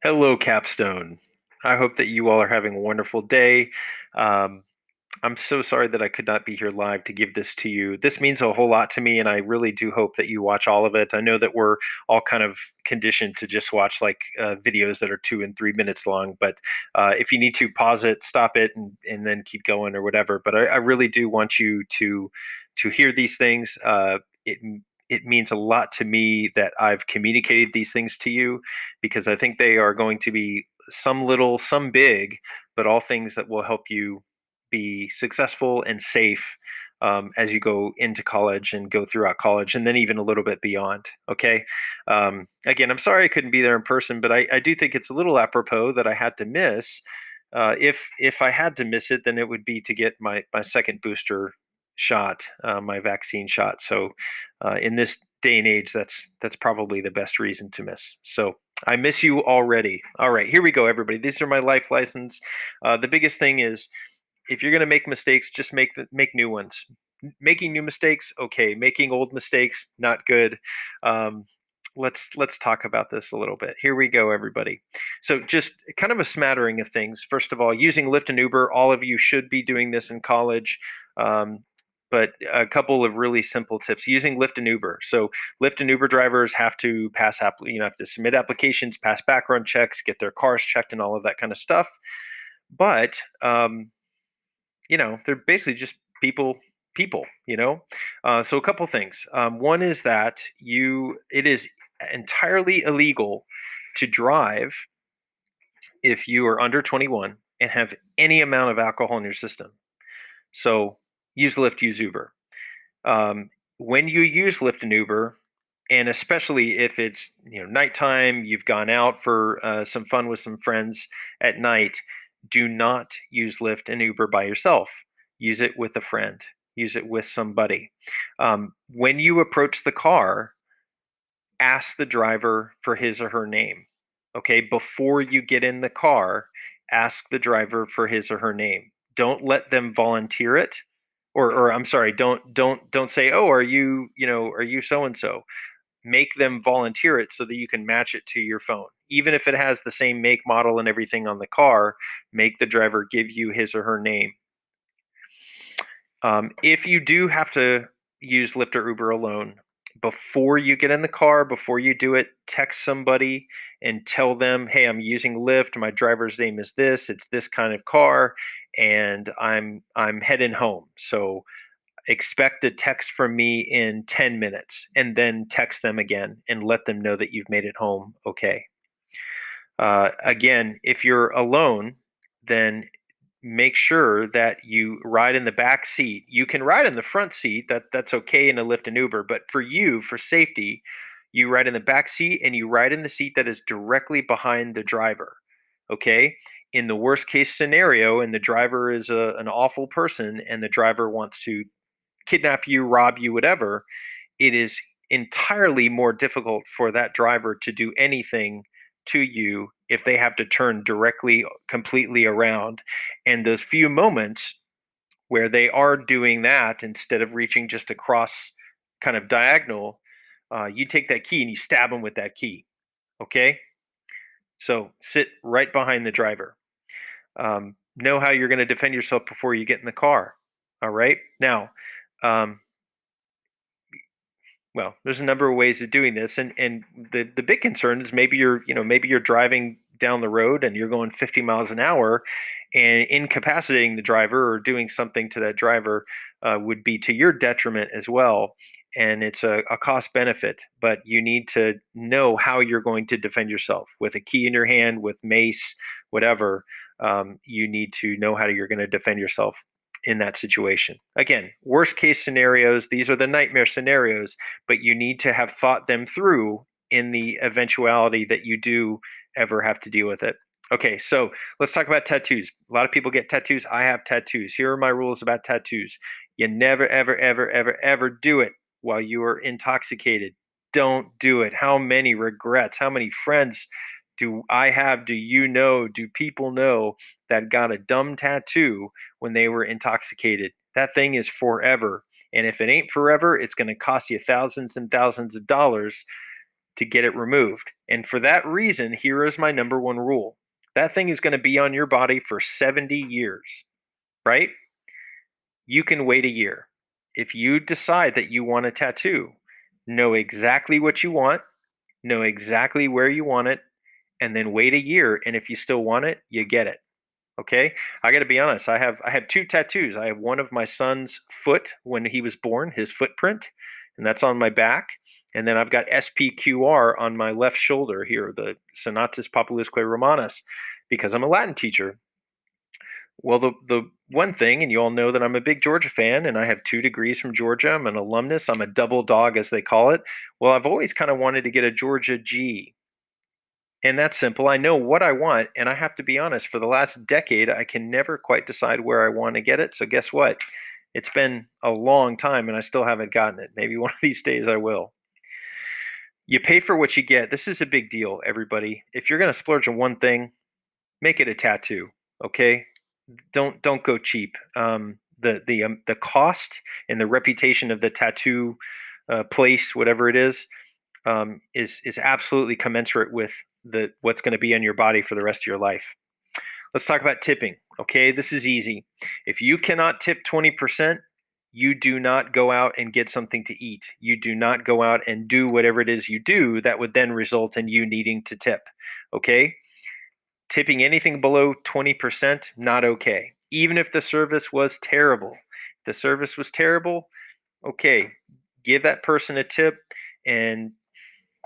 Hello, Capstone. I hope that you all are having a wonderful day. Um, I'm so sorry that I could not be here live to give this to you. This means a whole lot to me, and I really do hope that you watch all of it. I know that we're all kind of conditioned to just watch like videos that are 2 and 3 minutes long, but if you need to pause it, stop it, and then keep going or whatever. But I really do want you to hear these things. It means a lot to me that I've communicated these things to you because I think they are going to be some little, some big, but all things that will help you be successful and safe as you go into college and go throughout college and then even a little bit beyond. Okay. Again, I'm sorry I couldn't be there in person, but I do think it's a little apropos that I had to miss. If I had to miss it, then it would be to get my second booster shot, my vaccine shot. So in this day and age, that's probably the best reason to miss. So I miss you already. All right, here we go, everybody. These are my life lessons. The biggest thing is if you're gonna make mistakes, just make new ones. Making new mistakes, okay. Making old mistakes, not good. Um, let's talk about this a little bit. Here we go, everybody. So just kind of a smattering of things. First of all, using Lyft and Uber. All of you should be doing this in college. Um, but a couple of really simple tips using Lyft and Uber. So Lyft and Uber drivers have to have to submit applications, pass background checks, get their cars checked, and all of that kind of stuff. But they're basically just people. So a couple things. One is that it is entirely illegal to drive if you are under 21 and have any amount of alcohol in your system. So use Lyft, use Uber. When you use Lyft and Uber, and especially if it's nighttime, you've gone out for some fun with some friends at night, do not use Lyft and Uber by yourself. Use it with a friend. Use it with somebody. When you approach the car, ask the driver for his or her name. Okay, before you get in the car, ask the driver for his or her name. Don't let them volunteer it, or I'm sorry, don't say, oh, are you so and so. Make them volunteer it so that you can match it to your phone. Even if it has the same make, model, and everything on the car, make the driver give you his or her name. If you do have to use Lyft or Uber alone, before you get in the car, before you do it, text somebody and tell them, "Hey, I'm using Lyft. My driver's name is this. It's this kind of car, and I'm heading home. So expect a text from me in 10 minutes," and then text them again and let them know that you've made it home okay. Again, if you're alone, then make sure that you ride in the back seat. You can ride in the front seat. That's okay in a Lyft and Uber, but for you, for safety, you ride in the back seat and you ride in the seat that is directly behind the driver. Okay? In the worst case scenario, and the driver is an awful person and the driver wants to kidnap you, rob you, whatever, it is entirely more difficult for that driver to do anything to you if they have to turn directly, completely around. And those few moments where they are doing that instead of reaching just across kind of diagonal, you take that key and you stab them with that key. Okay? So sit right behind the driver. Know how you're going to defend yourself before you get in the car. All right? Now, um, well, there's a number of ways of doing this, and the big concern is maybe you're driving down the road and you're going 50 miles an hour, and incapacitating the driver or doing something to that driver would be to your detriment as well, and it's a cost benefit. But you need to know how you're going to defend yourself with a key in your hand, with mace, whatever. You need to know how you're going to defend yourself in that situation. Again, worst case scenarios, these are the nightmare scenarios, but you need to have thought them through in the eventuality that you do ever have to deal with it. Okay, so let's talk about tattoos. A lot of people get tattoos. I have tattoos. Here are my rules about tattoos. You never, ever, ever, ever, ever do it while you are intoxicated. Don't do it. How many regrets? How many friends do I have? Do you know? Do people know that got a dumb tattoo when they were intoxicated? That thing is forever. And if it ain't forever, it's going to cost you thousands and thousands of dollars to get it removed. And for that reason, here is my number one rule. That thing is going to be on your body for 70 years, right? You can wait a year. If you decide that you want a tattoo, know exactly what you want, know exactly where you want it, and then wait a year. And if you still want it, you get it. Okay, I got to be honest. I have two tattoos. I have one of my son's foot when he was born, his footprint, and that's on my back. And then I've got SPQR on my left shoulder here, the Senatus Populusque Romanus, because I'm a Latin teacher. Well, the one thing, and you all know that I'm a big Georgia fan, and I have 2 degrees from Georgia. I'm an alumnus. I'm a double dog, as they call it. Well, I've always kind of wanted to get a Georgia G, and that's simple. I know what I want, and I have to be honest, for the last decade, I can never quite decide where I want to get it. So guess what? It's been a long time, and I still haven't gotten it. Maybe one of these days I will. You pay for what you get. This is a big deal, everybody. If you're going to splurge on one thing, make it a tattoo, okay? Don't go cheap. The cost and the reputation of the tattoo place, whatever it is absolutely commensurate with the what's going to be on your body for the rest of your life. Let's talk about tipping. Okay, this is easy. If you cannot tip 20%, you do not go out and get something to eat. You do not go out and do whatever it is you do that would then result in you needing to tip. Okay? Tipping anything below 20%, not okay. Even if the service was terrible. If the service was terrible, okay, give that person a tip. And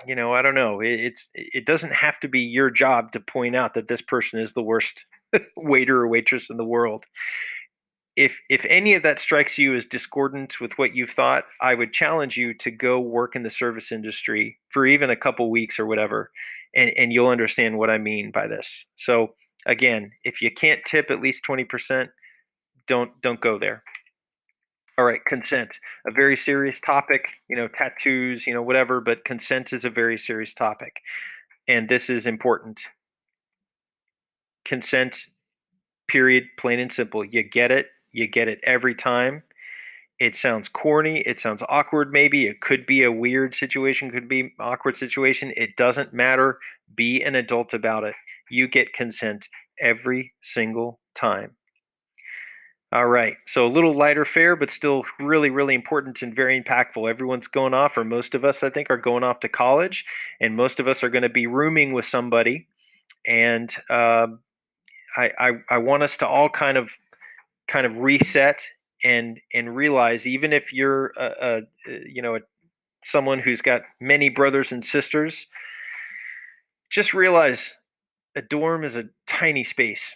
I don't know. It doesn't have to be your job to point out that this person is the worst waiter or waitress in the world. If any of that strikes you as discordant with what you've thought, I would challenge you to go work in the service industry for even a couple weeks or whatever, and you'll understand what I mean by this. So again, if you can't tip at least 20%, don't go there. All right, consent, a very serious topic, tattoos, whatever, but consent is a very serious topic. And this is important. Consent, period, plain and simple. You get it. You get it every time. It sounds corny. It sounds awkward, maybe. It could be a weird situation, could be an awkward situation. It doesn't matter. Be an adult about it. You get consent every single time. All right. So a little lighter fare, but still really, really important and very impactful. Everyone's going off, or most of us, I think, are going off to college, and most of us are going to be rooming with somebody. And I want us to all kind of reset and realize, even if you're someone who's got many brothers and sisters, just realize a dorm is a tiny space,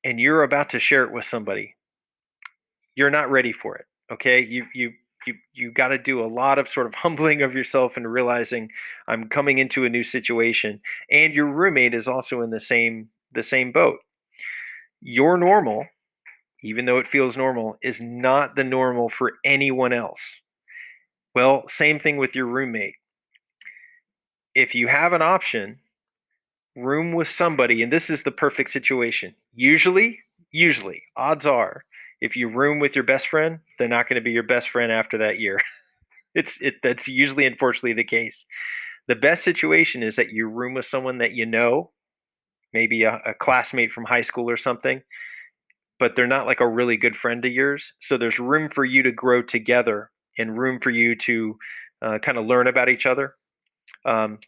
and you're about to share it with somebody. You're not ready for it. Okay, you got to do a lot of sort of humbling of yourself and realizing I'm coming into a new situation, and your roommate is also in the same boat. Your normal, even though it feels normal, is not the normal for anyone else. Well, same thing with your roommate. If you have an option, room with somebody, and this is the perfect situation. Usually, odds are, if you room with your best friend, they're not going to be your best friend after that year. That's usually, unfortunately, the case. The best situation is that you room with someone that you know, maybe a classmate from high school or something, but they're not like a really good friend of yours. So there's room for you to grow together and room for you to kind of learn about each other. Um,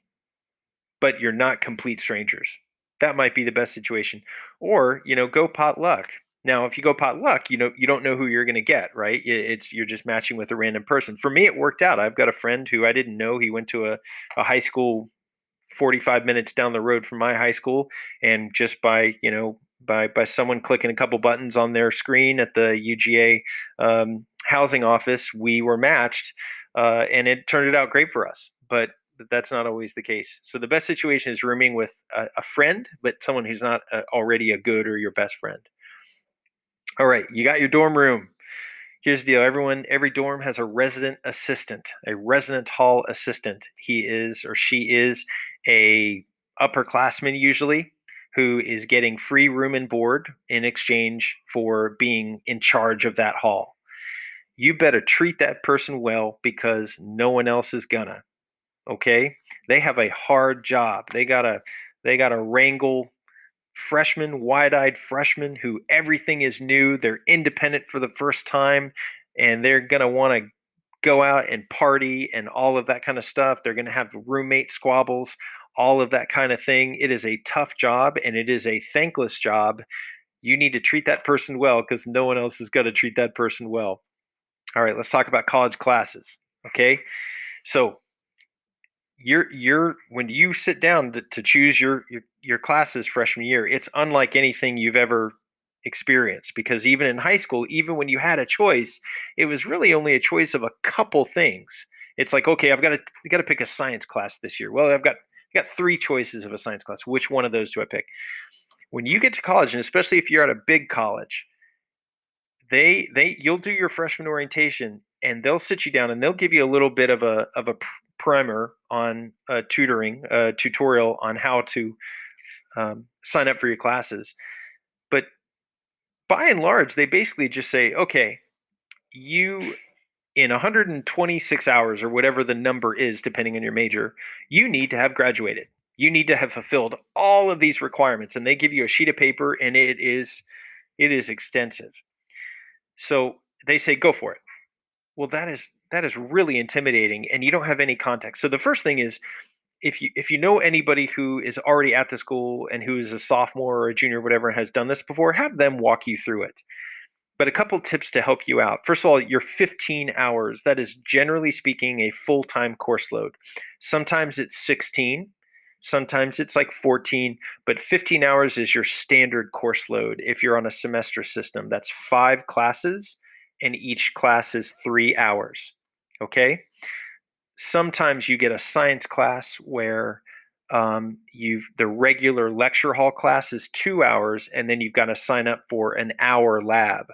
but you're not complete strangers. That might be the best situation. Or, go potluck. Now, if you go potluck, you don't know who you're going to get, right? You're just matching with a random person. For me, it worked out. I've got a friend who I didn't know. He went to a high school 45 minutes down the road from my high school, and just by someone clicking a couple buttons on their screen at the UGA housing office, we were matched, and it turned out great for us. But that's not always the case. So the best situation is rooming with a friend, but someone who's not already a good or your best friend. All right, you got your dorm room. Here's the deal. Every dorm has a resident assistant, a resident hall assistant. He is or she is a upperclassman usually, who is getting free room and board in exchange for being in charge of that hall. You better treat that person well, because no one else is gonna. Okay, they have a hard job. They gotta wrangle freshmen, wide-eyed freshmen who everything is new. They're independent for the first time, and they're gonna want to go out and party and all of that kind of stuff. They're gonna have roommate squabbles, all of that kind of thing. It is a tough job and it is a thankless job. You need to treat that person well because no one else is going to treat that person well. All right, let's talk about college classes. Okay, so you're when you sit down to choose your classes freshman year, it's unlike anything you've ever experienced because even in high school, even when you had a choice, it was really only a choice of a couple things. It's like, okay, I got to pick a science class this year. Well, I've got three choices of a science class. Which one of those do I pick? When you get to college, and especially if you're at a big college, they you'll do your freshman orientation and they'll sit you down and they'll give you a little bit of a primer on tutoring tutorial on how to sign up for your classes. But by and large, they basically just say, okay, you in 126 hours or whatever the number is, depending on your major, you need to have graduated. You need to have fulfilled all of these requirements, and they give you a sheet of paper, and it is extensive. So they say, go for it. Well, that is really intimidating, and you don't have any context. So the first thing is, if you know anybody who is already at the school and who is a sophomore or a junior, or whatever, and has done this before, have them walk you through it. But a couple tips to help you out. First of all, your 15 hours, that is generally speaking a full-time course load. Sometimes it's 16, sometimes it's like 14, but 15 hours is your standard course load if you're on a semester system. That's 5 classes, and each class is 3 hours. Okay? Sometimes you get a science class where you've the regular lecture hall class is 2 hours, and then you've got to sign up for an hour lab.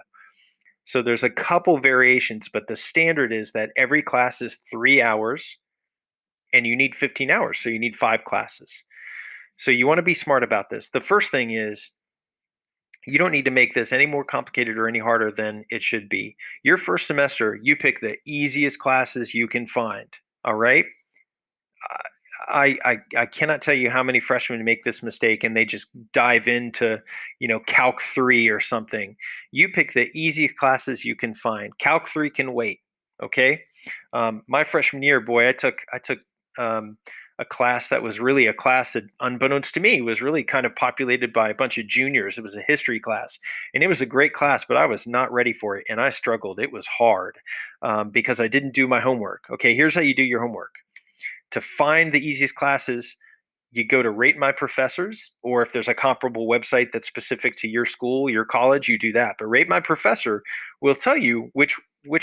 So there's a couple variations, but the standard is that every class is 3 hours and you need 15 hours. So you need 5 classes. So you want to be smart about this. The first thing is you don't need to make this any more complicated or any harder than it should be. Your first semester, you pick the easiest classes you can find. All right. I cannot tell you how many freshmen make this mistake and they just dive into, Calc 3 or something. You pick the easiest classes you can find. Calc 3 can wait. Okay. My freshman year, boy, I took um, a class that was really a class that, unbeknownst to me, was really kind of populated by a bunch of juniors. It was a history class, and it was a great class, but I was not ready for it, and I struggled. It was hard because I didn't do my homework. Okay, here's how you do your homework. To find the easiest classes, you go to Rate My Professors, or if there's a comparable website that's specific to your school, your college, you do that. But Rate My Professor will tell you which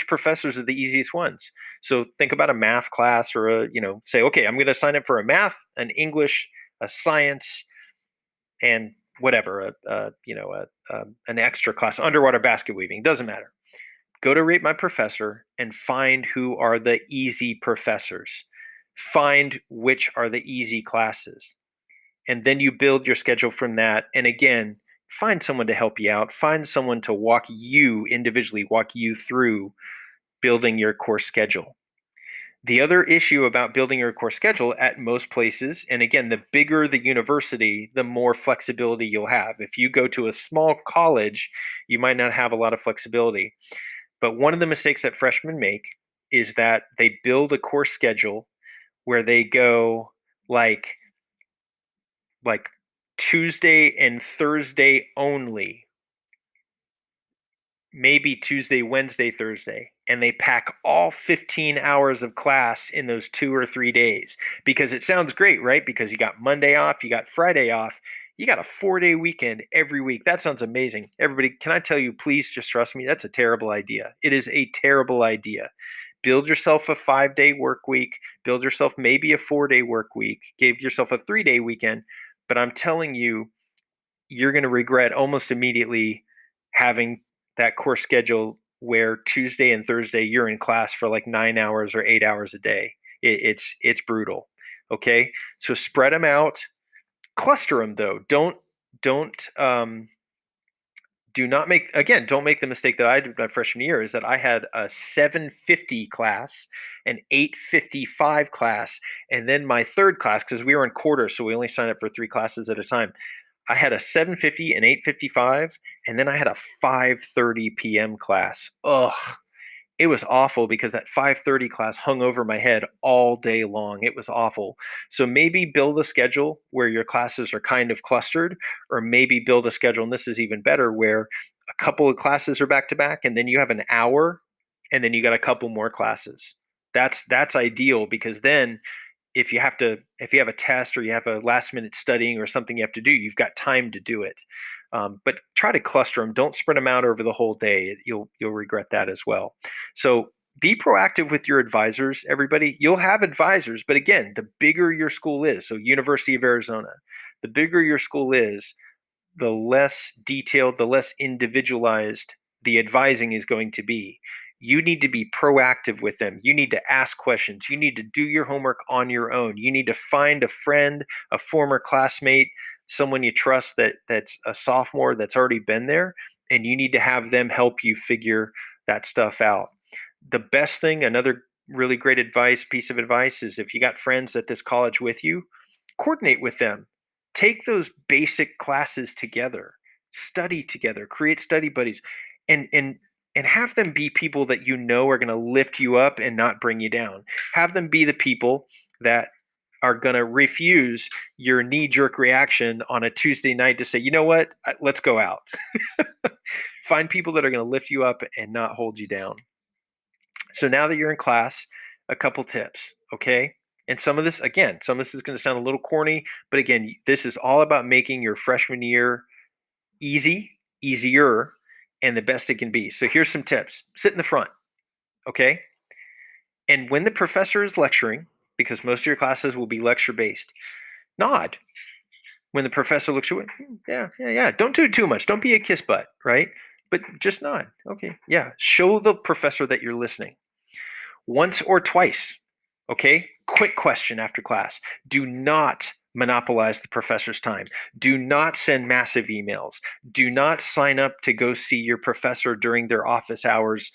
professors are the easiest ones. So think about a math class or say, okay, I'm going to sign up for a math, an English, a science, and whatever, an extra class, underwater basket weaving, doesn't matter. Go to Rate My Professor and find who are the easy professors. Find which are the easy classes. And then you build your schedule from that. And again, find someone to help you out. Find someone to walk you individually, walk you through building your course schedule. The other issue about building your course schedule at most places, and again, the bigger the university, the more flexibility you'll have. If you go to a small college, you might not have a lot of flexibility. But one of the mistakes that freshmen make is that they build a course schedule where they go like like Tuesday and Thursday only, maybe Tuesday, Wednesday, Thursday, and they pack all 15 hours of class in those 2 or 3 days because it sounds great, right? Because you got Monday off, you got Friday off, you got a 4-day weekend every week. That sounds amazing. Everybody, can I tell you, please just trust me? That's a terrible idea. It is a terrible idea. Build yourself a 5-day work week, build yourself maybe a 4-day work week, give yourself a 3-day weekend. But I'm telling you, you're going to regret almost immediately having that course schedule where Tuesday and Thursday you're in class for like 9 hours or 8 hours a day. It's brutal. Okay, so spread them out, cluster them though. Don't Do not make, again, don't make the mistake that I did my freshman year, is that I had a 750 class, an 855 class, and then my third class, because we were in quarters, so we only signed up for 3 classes at a time. I had a 750, an 855, and then I had a 5:30 p.m. class. Ugh, it was awful because that 5:30 class hung over my head all day long. It was awful. So maybe build a schedule where your classes are kind of clustered, or maybe build a schedule, and this is even better, where a couple of classes are back to back, and then you have an hour, and then you got a couple more classes. That's ideal, because then if you have a test or you have a last minute studying or something you have to do, you've got time to do it. But try to cluster them. Don't spread them out over the whole day. You'll regret that as well. So be proactive with your advisors, everybody. You'll have advisors, but again, the bigger your school is, so University of Arizona, the bigger your school is, the less detailed, the less individualized the advising is going to be. You need to be proactive with them. You need to ask questions. You need to do your homework on your own. You need to find a friend, a former classmate, someone you trust that's a sophomore that's already been there, and you need to have them help you figure that stuff out. The best thing, another really great piece of advice, is if you got friends at this college with you, coordinate with them. Take those basic classes together, study together, create study buddies, and have them be people that you know are going to lift you up and not bring you down. Have them be the people that are going to refuse your knee jerk reaction on a Tuesday night to say, you know what, let's go out. Find people that are going to lift you up and not hold you down. So now that you're in class, a couple tips, okay? And some of this is going to sound a little corny, but again, this is all about making your freshman year easier, and the best it can be. So here's some tips. Sit in the front, okay? And when the professor is lecturing, because most of your classes will be lecture based, nod. When the professor looks at you, yeah, yeah, yeah. Don't do it too much. Don't be a kiss butt, right? But just nod. Okay, yeah. Show the professor that you're listening. Once or twice. Okay? Quick question after class. Do not monopolize the professor's time. Do not send massive emails. Do not sign up to go see your professor during their office hours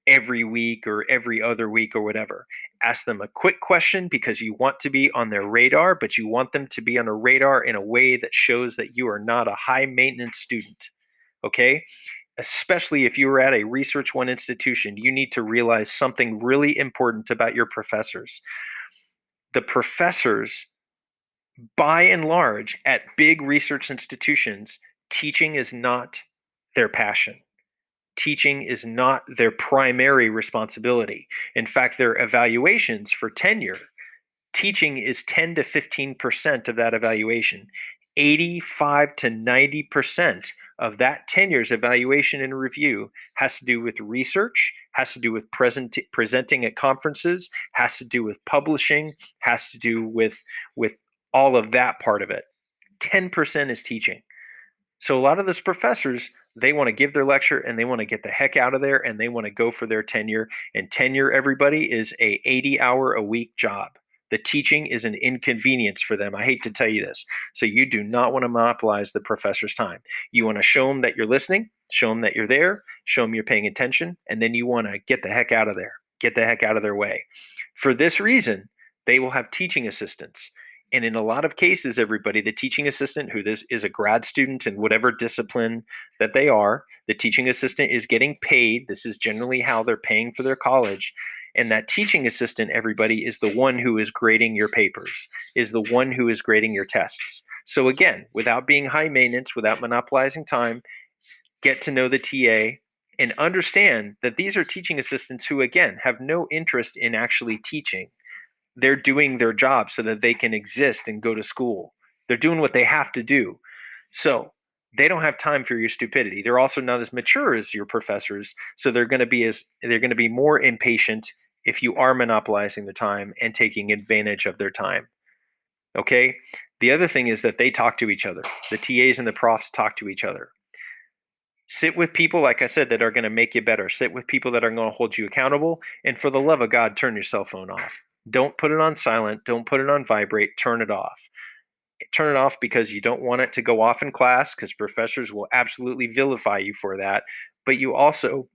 every week or every other week or whatever. Ask them a quick question because you want to be on their radar, but you want them to be on a radar in a way that shows that you are not a high maintenance student. Okay? Especially if you were at a Research One institution, you need to realize something really important about your professors. The professors, by and large, at big research institutions, teaching is not their passion. Teaching is not their primary responsibility. In fact, their evaluations for tenure, teaching is 10 to 15% of that evaluation. 85 to 90% of that tenure's evaluation and review has to do with research, has to do with presenting at conferences, has to do with publishing, has to do with all of that part of it. 10% is teaching. So a lot of those professors, they want to give their lecture and they want to get the heck out of there and they want to go for their tenure. And tenure, everybody, is a 80-hour a week job. The teaching is an inconvenience for them. I hate to tell you this. So you do not want to monopolize the professor's time. You want to show them that you're listening, show them that you're there, show them you're paying attention, and then you want to get the heck out of there. Get the heck out of their way. For this reason, they will have teaching assistants. And in a lot of cases, everybody, the teaching assistant who this is a grad student in whatever discipline that they are, the teaching assistant is getting paid. This is generally how they're paying for their college. And that teaching assistant, everybody, is the one who is grading your papers, is the one who is grading your tests. So again, without being high maintenance, without monopolizing time, get to know the TA and understand that these are teaching assistants who, again, have no interest in actually teaching. They're doing their job so that they can exist and go to school. They're doing what they have to do. So they don't have time for your stupidity. They're also not as mature as your professors, so they're going to be more impatient if you are monopolizing their time and taking advantage of their time. Okay? The other thing is that they talk to each other. The TAs and the profs talk to each other. Sit with people, like I said, that are going to make you better. Sit with people that are going to hold you accountable. And for the love of God, turn your cell phone off. Don't put it on silent. Don't put it on vibrate. Turn it off. Turn it off because you don't want it to go off in class, because professors will absolutely vilify you for that. But you also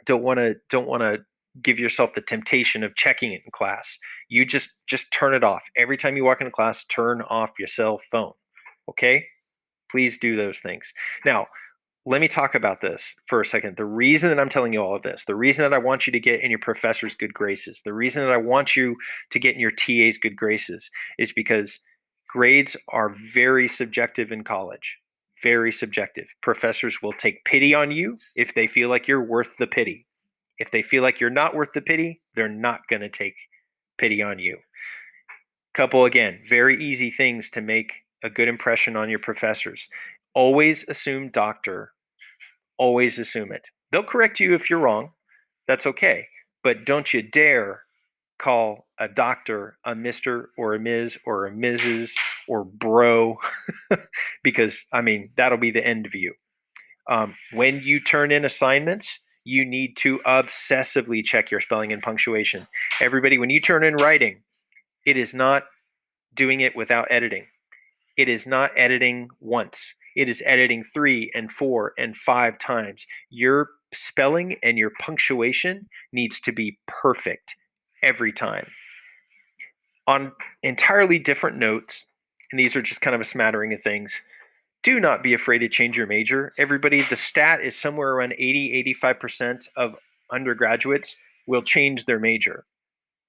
don't want to give yourself the temptation of checking it in class. You just turn it off. Every time you walk into class, turn off your cell phone. Okay? Please do those things. Now, let me talk about this for a second. The reason that I'm telling you all of this, the reason that I want you to get in your professor's good graces, the reason that I want you to get in your TA's good graces is because grades are very subjective in college. Very subjective. Professors will take pity on you if they feel like you're worth the pity. If they feel like you're not worth the pity, they're not going to take pity on you. Couple, again, very easy things to make a good impression on your professors. Always assume doctor. Always assume it. They'll correct you if you're wrong. That's okay. But don't you dare call a doctor a Mr. or a Ms. or a Mrs. or bro, because, I mean, that'll be the end of you. When you turn in assignments, you need to obsessively check your spelling and punctuation. Everybody, when you turn in writing, it is not doing it without editing. It is not editing once. It is editing 3 and 4 and 5 times. Your spelling and your punctuation needs to be perfect every time. On entirely different notes, and these are just kind of a smattering of things, do not be afraid to change your major. Everybody, the stat is somewhere around 80-85% of undergraduates will change their major.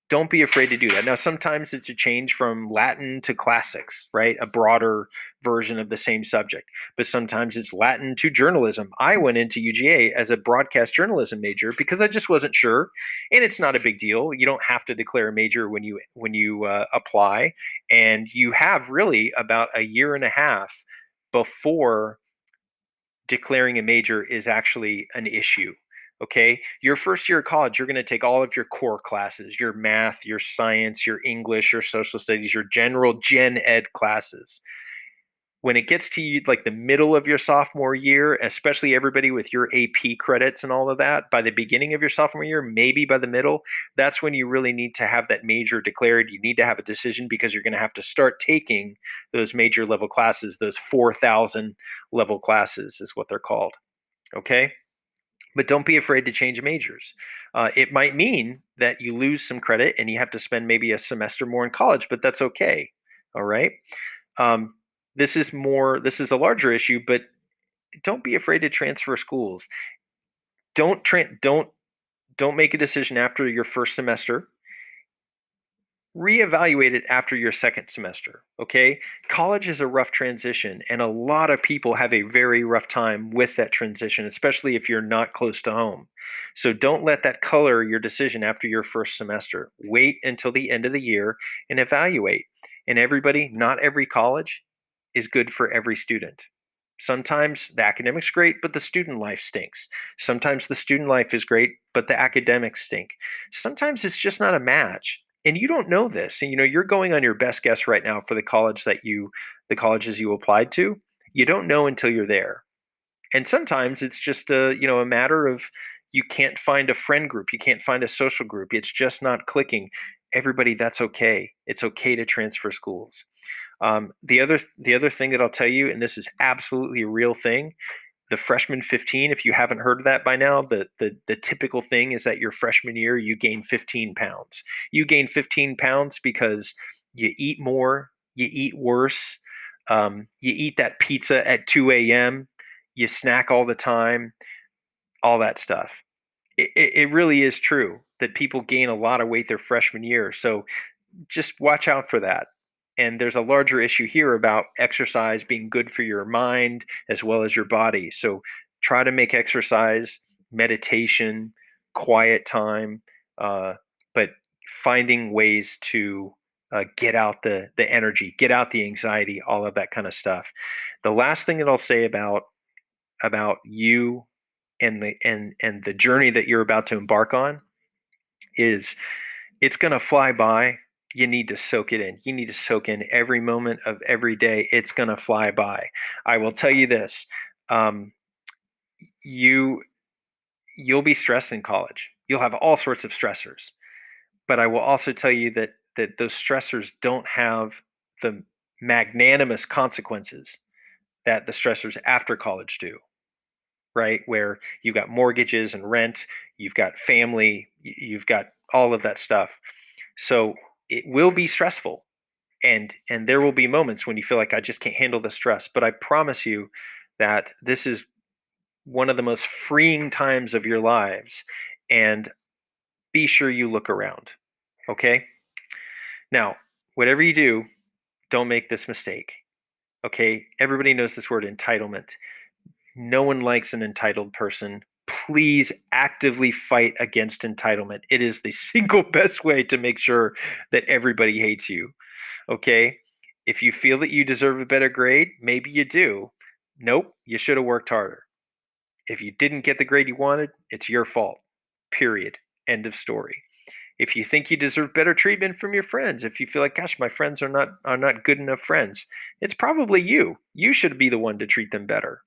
Don't be afraid to do that. Now, sometimes it's a change from Latin to classics, right? A broader version of the same subject. But sometimes it's Latin to journalism. I went into UGA as a broadcast journalism major because I just wasn't sure, and it's not a big deal. You don't have to declare a major when you apply, and you have really about a year and a half before declaring a major is actually an issue. Okay. Your first year of college, you're going to take all of your core classes, your math, your science, your English, your social studies, your general gen ed classes. When it gets to you, like the middle of your sophomore year, especially everybody with your AP credits and all of that, by the beginning of your sophomore year, maybe by the middle, that's when you really need to have that major declared. You need to have a decision because you're going to have to start taking those major level classes, those 4,000 level classes is what they're called. Okay. But don't be afraid to change majors. It might mean that you lose some credit and you have to spend maybe a semester more in college, but that's okay. All right. Um, this is a larger issue, but don't be afraid to transfer schools. Don't make a decision after your first semester. Reevaluate it after your second semester. Okay. College is a rough transition, and a lot of people have a very rough time with that transition, especially if you're not close to home. So don't let that color your decision after your first semester. Wait until the end of the year and evaluate. And everybody, not every college is good for every student. Sometimes the academics great, but the student life stinks. Sometimes the student life is great, but the academics stink. Sometimes it's just not a match. And you don't know this. And you're going on your best guess right now for the colleges you applied to. You don't know until you're there. And sometimes it's just a matter of you can't find a friend group, you can't find a social group. It's just not clicking. Everybody, that's okay. It's okay to transfer schools. The other thing that I'll tell you, and this is absolutely a real thing, the freshman 15, if you haven't heard of that by now, the typical thing is that your freshman year you gain 15 pounds. You gain 15 pounds because you eat more, you eat worse, you eat that pizza at 2 a.m., you snack all the time, all that stuff. It really is true that people gain a lot of weight their freshman year. So just watch out for that. And there's a larger issue here about exercise being good for your mind as well as your body. So try to make exercise, meditation, quiet time, but finding ways to get out the energy, get out the anxiety, all of that kind of stuff. The last thing that I'll say about you and the journey that you're about to embark on is it's going to fly by. You need to soak it in. You need to soak in every moment of every day. It's going to fly by. I will tell you this. Um, you you'll be stressed in college. You'll have all sorts of stressors. But I will also tell you that those stressors don't have the magnanimous consequences that the stressors after college do, right? Where you've got mortgages and rent, you've got family, you've got all of that stuff. So it will be stressful, and there will be moments when you feel like I just can't handle the stress. But I promise you that this is one of the most freeing times of your lives. And be sure you look around. Okay. Now, whatever you do, don't make this mistake. Okay. Everybody knows this word entitlement. No one likes an entitled person. Please actively fight against entitlement. It is the single best way to make sure that everybody hates you. Okay. If you feel that you deserve a better grade, maybe you do. Nope, you should have worked harder. If you didn't get the grade you wanted, it's your fault. Period. End of story. If you think you deserve better treatment from your friends, if you feel like, gosh, my friends are not good enough friends, it's probably you. You should be the one to treat them better.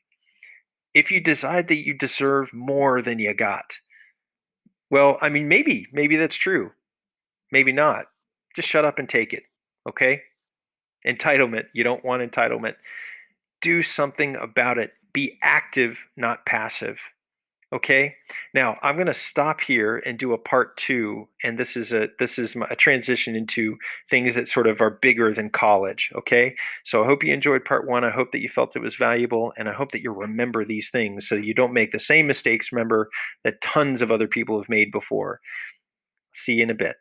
If you decide that you deserve more than you got, well, I mean, maybe that's true. Maybe not. Just shut up and take it. Okay? Entitlement. You don't want entitlement. Do something about it. Be active, not passive. Okay. Now I'm going to stop here and do a part two, and this is a transition into things that sort of are bigger than college. Okay. So I hope you enjoyed part one. I hope that you felt it was valuable, and I hope that you remember these things so you don't make the same mistakes. Remember that tons of other people have made before. See you in a bit.